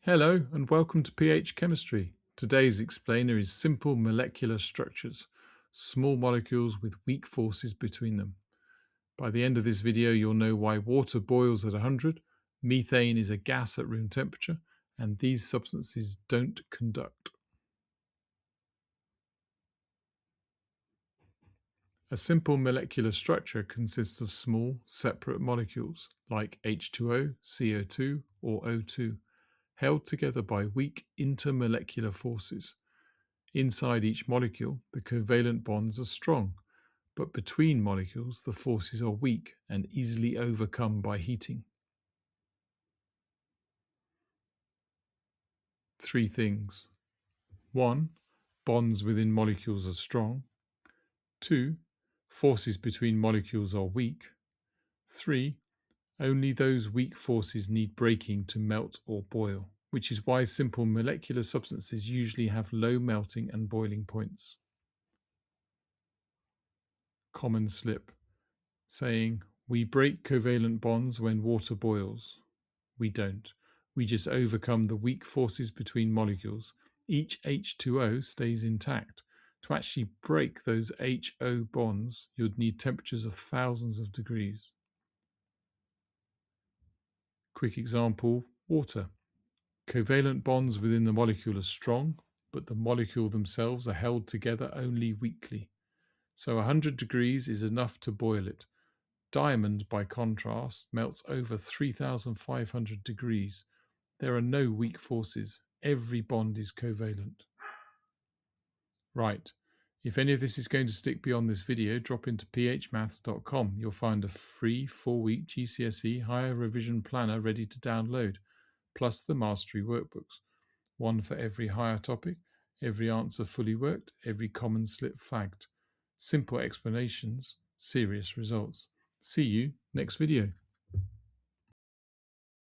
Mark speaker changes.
Speaker 1: Hello and welcome to pH Chemistry. Today's explainer is simple molecular structures, small molecules with weak forces between them. By the end of this video, you'll know why water boils at 100, methane is a gas at room temperature, and these substances don't conduct. A simple molecular structure consists of small, separate molecules like H2O, CO2, or O2, held together by weak intermolecular forces. Inside each molecule, the covalent bonds are strong, but between molecules, the forces are weak and easily overcome by heating. Three things. 1. Bonds within molecules are strong. 2. Forces between molecules are weak. 3. Only those weak forces need breaking to melt or boil, which is why simple molecular substances usually have low melting and boiling points. Common slip. Saying, we break covalent bonds when water boils. We don't. We just overcome the weak forces between molecules. Each H2O stays intact. To actually break those HO bonds, you'd need temperatures of thousands of degrees. Quick example, water. Covalent bonds within the molecule are strong, but the molecule themselves are held together only weakly. So 100 degrees is enough to boil it. Diamond, by contrast, melts over 3,500 degrees. There are no weak forces. Every bond is covalent. Right. If any of this is going to stick beyond this video, drop into phmaths.com. You'll find a free 4-week GCSE higher revision planner ready to download, plus the mastery workbooks. One for every higher topic, every answer fully worked, every common slip flagged. Simple explanations, serious results. See you next video.